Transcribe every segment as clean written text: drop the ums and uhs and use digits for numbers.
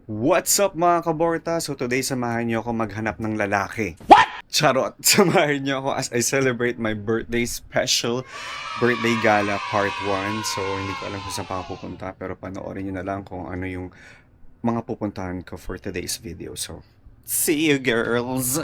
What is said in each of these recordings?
What's up mga kaborta? So today samahan niyo ako maghanap ng lalaki. What? Charot! Samahan niyo ako as I celebrate my birthday special birthday gala part 1. So hindi ko alam kung saan pa ako pupunta pero panoorin niyo na lang kung ano yung mga pupuntahan ko for today's video. So see you girls!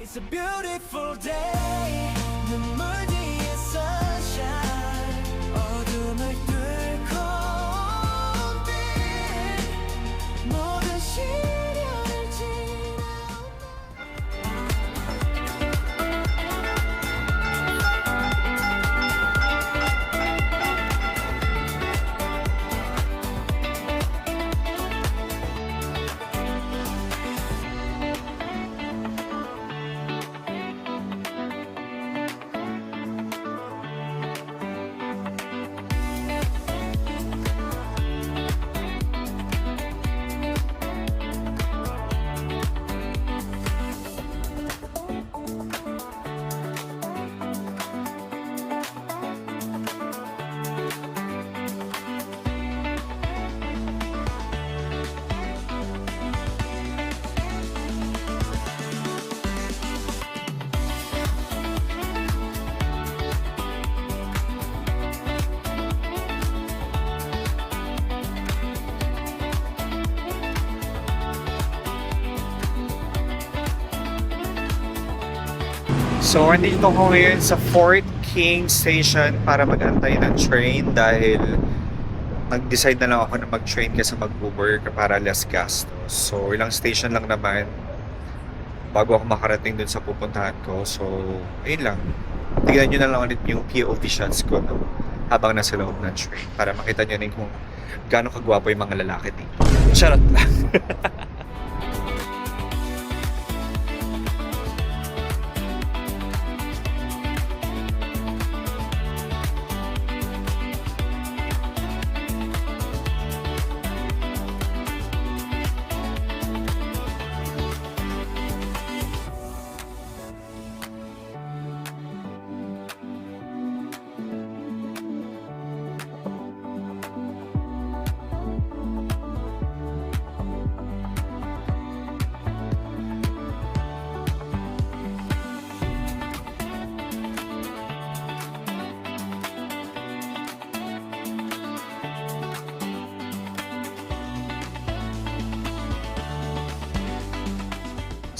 It's a beautiful day. 눈물 뒤에 sunshine. 어둠을 뚫고 온 빛. 모든 시련을 지나. So, andito ko ngayon sa Fort King Station para mag-antay ng train dahil nag-decide na lang ako na mag-train kaysa mag-Uber para less gastos. So, ilang station lang naman bago ako makarating dun sa pupuntahan ko. So, ayun lang. Tignan nyo na lang ulit yung POV shots ko habang nasa loob ng train para makita nyo rin kung gaano kagwapo yung mga lalaki dito. Charot lang.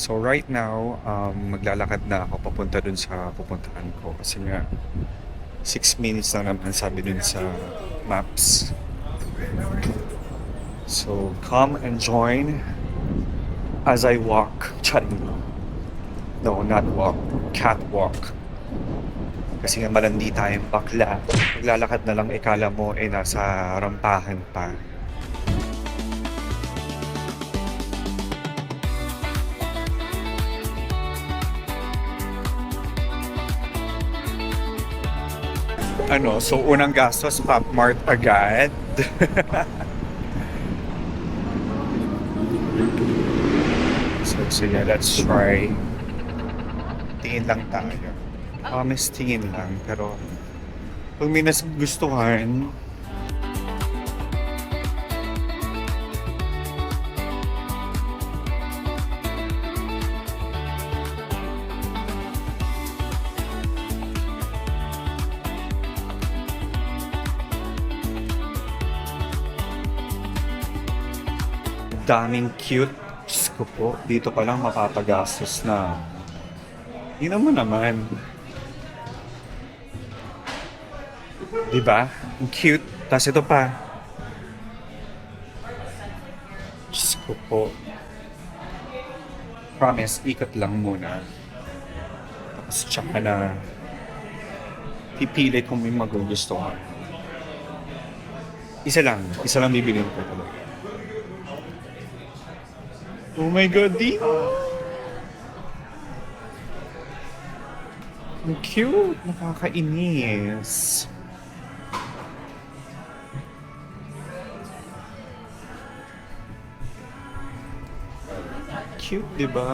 So right now, maglalakad na ako papunta dun sa pupuntahan ko kasi nga 6 minutes lang naman sabi dun sa maps. So come and join as I walk. Charing. No, not walk. Catwalk. Kasi nga malandi tayong bakla. Maglalakad na lang ikala mo nasa rampahan pa. So unang gastos, Pop Mart agad. So yeah, let's try. Tingin lang tayo. Promise tingin lang, pero kung may gustuhan, daming cute. Diyos ko po, dito pa lang mapapagastos na. Yun naman. Diba? Ang cute. Tapos ito pa. Diyos ko po. Promise, ikot lang muna. Tapos tsaka na pipilit kung may magugustuhan. Isa lang bibilin ko talaga. Oh my God, di! Ang cute! Nakakainis. Cute, di ba?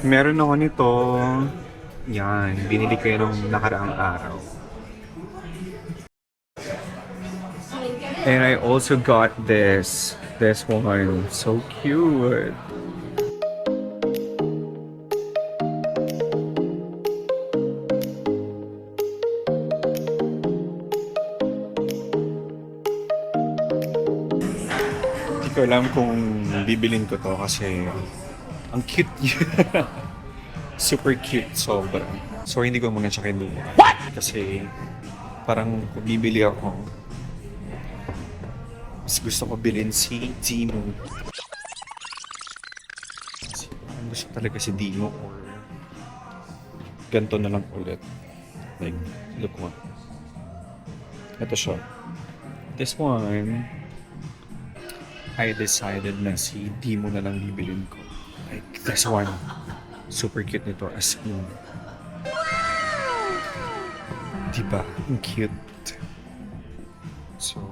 Meron ako nito. Yan, binili ko yun nung nakaraang araw. And I also got this one. So cute. Hindi ko alam kung bibilin ko to kasi ang cute niya. Super cute, sobra. So hindi ko muna siya kinuha. Kasi parang kung bibili ako, mas gusto ko bilhin si Dimo. Kasi parang gusto ko talaga si Dimo or ganito na lang ulit. Like, look mo. Ito siya. This one, I decided na si Dimo na lang bibilin ko. Like, this one. Super cute nito as in. Diba? Ang cute. So,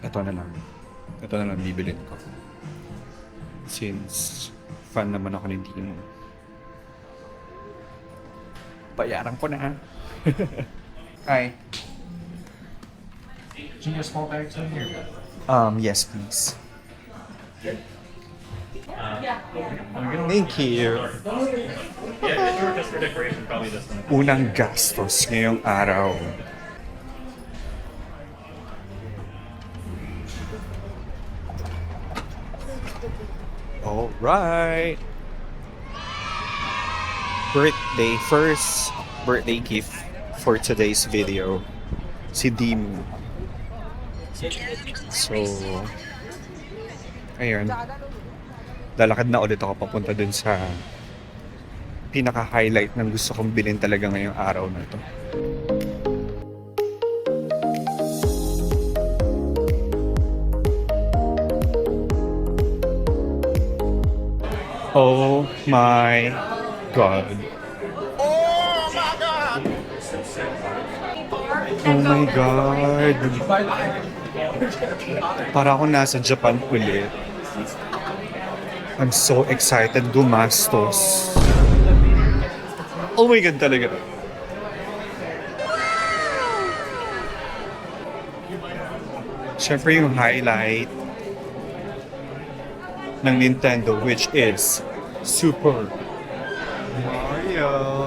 ito na lang. Ito na lang bibilin ko. Since fan naman ako ng Dimo. Bayaran ko na. Hi. Can you small bags in here? Yes, please. Thank you. Yeah, if you were just for decoration, probably this one. Unang gastos ngayong araw. Alright. First birthday gift for today's video. Si Dimo. So, ayun. Lalakad na ulit ako papunta dun sa pinaka-highlight ng gusto kong bilhin talaga ngayong araw na ito. Oh my God. Oh my God. Para ako nasa Japan ulit. I'm so excited gumastos. Oh my God talaga. Siyempre yung highlight ng Nintendo, which is Super Mario.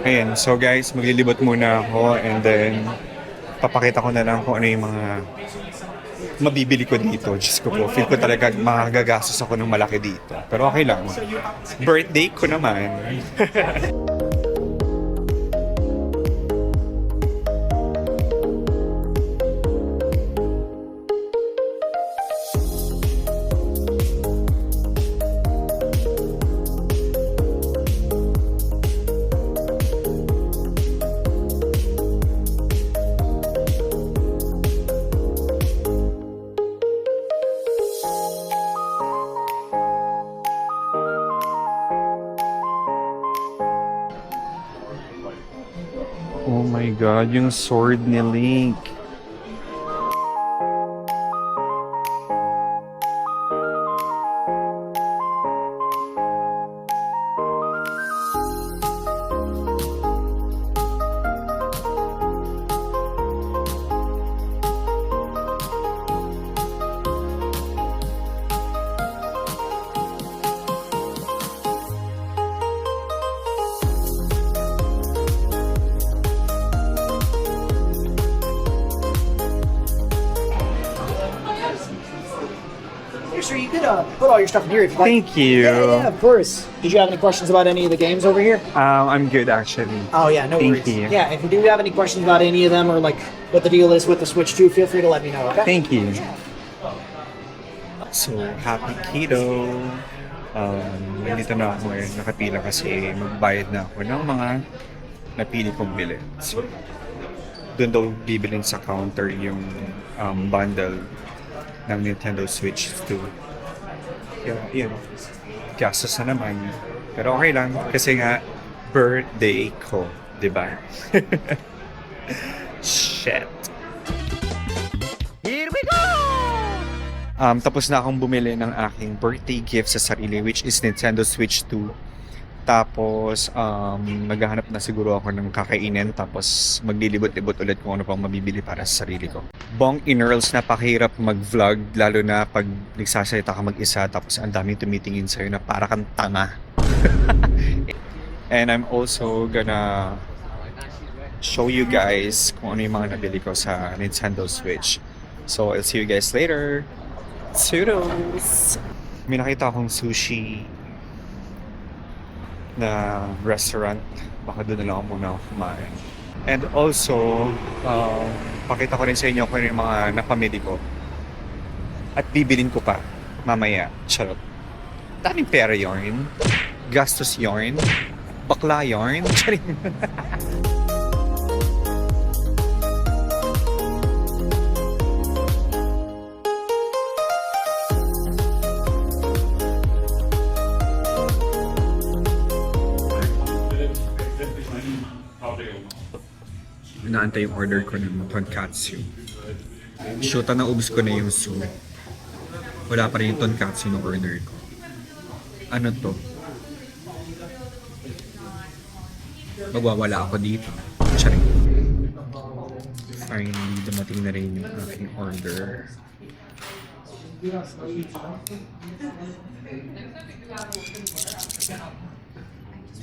Ayan, so guys, maglilibot muna ako and then papakita ko na lang kung ano yung mga mabibili ko dito. Diyos ko po, feel ko talaga magagastos ako ng malaki dito. Pero okay lang. Birthday ko naman. Oh my God, yung sword ni Link. Sure, you could put all your stuff in here if you like. Thank you. Yeah, of course. Did you have any questions about any of the games over here? I'm good actually. Oh yeah, no Thank worries. you. Yeah, if you do have any questions about any of them or like what the deal is with the Switch 2, feel free to let me know. Okay. Thank you. So, happy keto. Nandito na ako ngayon, nakapila kasi magbayad na ako ng mga napili kong bilhin. So, doon daw bibilin sa counter yung bundle ng Nintendo Switch 2. Kaya, yun. Gastos na naman. Pero okay lang. Kasi nga, birthday ko. Diba? Shit. Here we go! Tapos na akong bumili ng aking birthday gift sa sarili, which is Nintendo Switch 2. Tapos, maghahanap na siguro ako ng kakainin. Tapos, maglilibot-libot ulit kung ano pang mabibili para sa sarili ko. Bong Inerls, napakahirap mag-vlog. Lalo na pag nagsasalita ka mag-isa. Tapos, ang daming tumitingin sa'yo na para kang tanga. And I'm also gonna show you guys kung ano yung mga nabili ko sa Nintendo Switch. So, I'll see you guys later. Toodles! May nakita akong sushi na restaurant. Baka doon na lang ako muna kumain. And also, pakita ko rin sa inyo kung ano yung mga napamili ko. At bibilin ko pa mamaya. Charot. Daming pera yarn. Gastos yarn. Bakla yarn. Charing. Inaantay yung order ko ng tonkatsu. Shoot, naubos ko na yung soup. Wala pa rin yung tonkatsu na order ko. Ano to? Magwawala ako dito. Charing. Finally, dumating na rin yung aking order.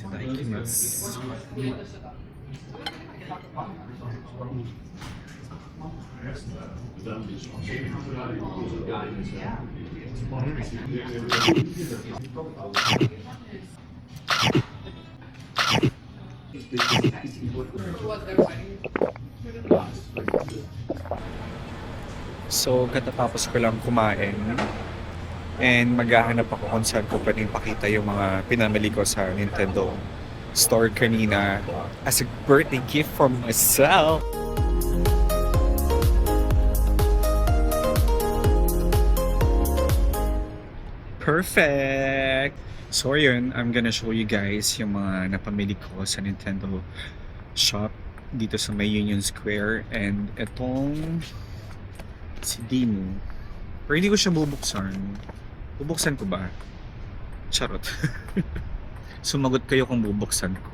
Itadakimasu. So, katatapos ko lang kumain and maghahanap ako kung saan ko pwedeng pakita yung mga pinamili ko sa Nintendo store kanina as a birthday gift for myself. Perfect! So yun, I'm gonna show you guys yung mga napamili ko sa Nintendo shop dito sa may Union Square. And itong si Dimo. Pero hindi ko siya bubuksan. Bubuksan ko ba? Charot. Sumagot kayo kung bubuksan ko.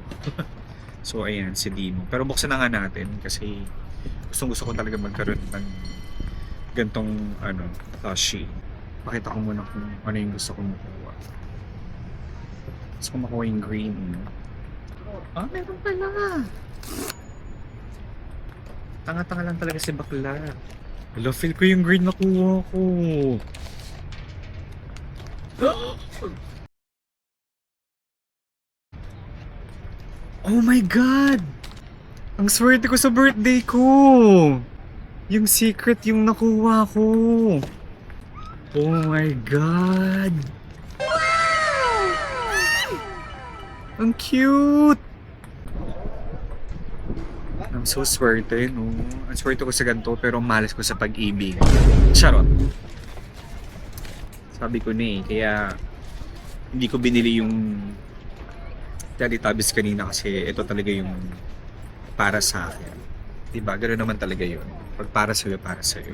So ayan, si Dimo. Pero buksan na nga natin kasi gusto ko talaga magkaroon ng gantong plushie. Pakita ko muna kung ano yung gusto kong makuha. Gusto ko makuha yung green. Ah, meron pala. Tanga-tanga lang talaga si bakla. Hello, feel ko yung green nakuha ko. Oh my God! Ang swerte ko sa birthday ko! Yung secret yung nakuha ko. Oh my God! Wow! Ang cute! I'm so swerte, no? Ang swerte ko sa ganito, pero malas ko sa pag-ibig. Charot! Sabi ko na kaya hindi ko binili yung Teletubbies kanina kasi ito talaga yung para sa akin. Diba? Ganoon naman talaga yun. Pag para sa'yo, para sa'yo.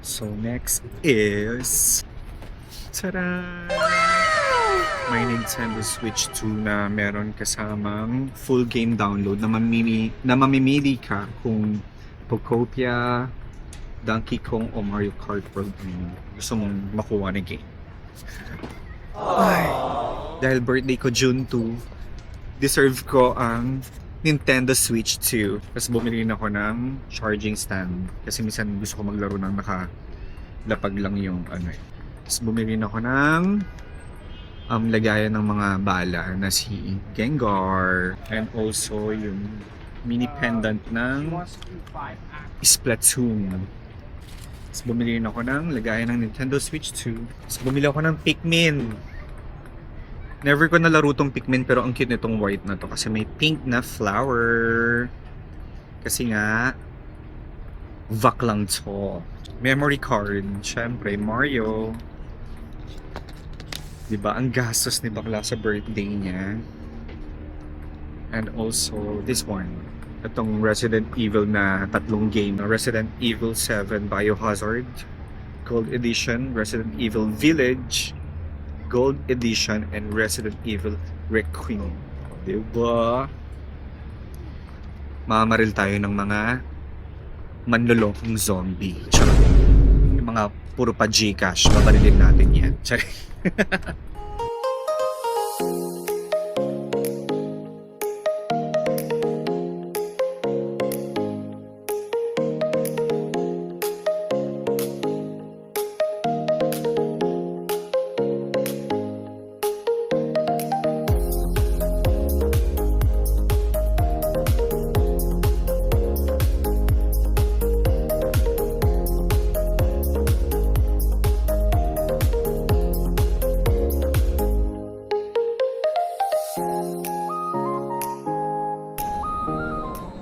So, next is... Tara! May Nintendo Switch 2 na meron kasamang full game download na mamimili ka kung Pokopia, Donkey Kong o Mario Kart World yung gusto mong makuha na game. Ay, dahil birthday ko June 2, deserve ko ang Nintendo Switch 2. Tapos bumili rin ako ng charging stand. Kasi minsan gusto ko maglaro ng nakalapag lang yung Tapos bumili rin ako ng lagayan ng mga bala na si Gengar. And also yung mini pendant ng Splatoon. Tapos bumili rin ako ng lagayan ng Nintendo Switch 2. Tapos bumili ako ng Pikmin. Never ko nalaro tong Pikmin pero ang cute nitong white na to kasi may pink na flower. Kasi nga Vak lang to. Memory card. Syempre, Mario. Diba? Ang gastos ni bakla sa birthday niya. And also, this one. Itong Resident Evil na tatlong game. Resident Evil 7 Biohazard. Gold Edition. Resident Evil Village. Gold Edition. And Resident Evil Requiem. Diba? Mamaril tayo ng mga manlolokong zombie. Charot. Yung mga puro pa Gcash, babarilin natin yan. Charot.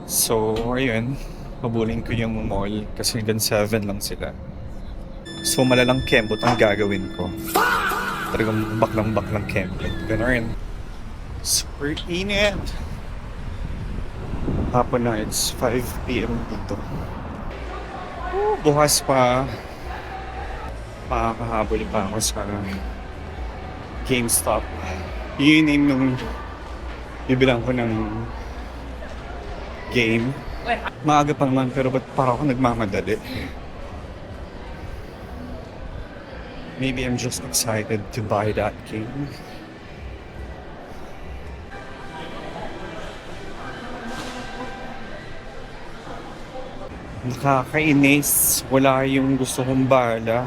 So, ayun. Pabulin ko yung mall kasi hanggang 7 lang sila. So, malalang kembot ang gagawin ko. Talagang baklang kembot. Ganun. Super init. Hapon na, it's 5 p.m. dito. Bukas pa. Makakahabol pa ako sa GameStop. Yun yung name nung bibilang ko ng game. Maaga pa naman pero ba't parang ako nagmamadali? Maybe I'm just excited to buy that game. Nakakainis. Wala yung gusto kong bala.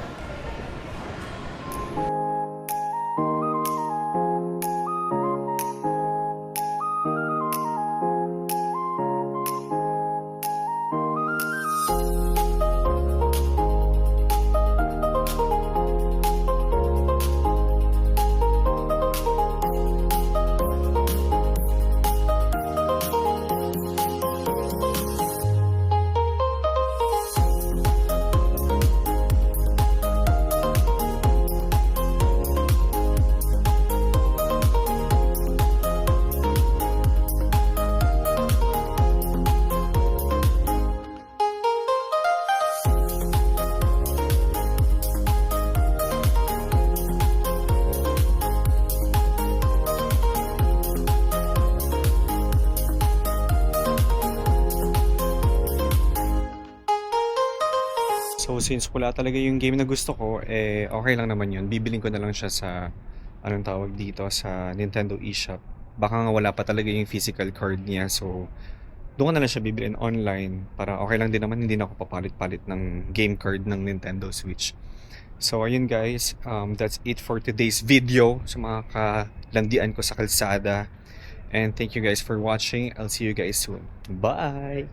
So since wala talaga yung game na gusto ko, eh okay lang naman yun. Bibiling ko na lang siya sa, anong tawag dito, sa Nintendo eShop. Baka nga wala pa talaga yung physical card niya. So doon ko na lang siya bibilin online para okay lang din naman, hindi na ako papalit-palit ng game card ng Nintendo Switch. So ayun guys, that's it for today's video sa mga kalandian ko sa kalsada. And thank you guys for watching. I'll see you guys soon. Bye!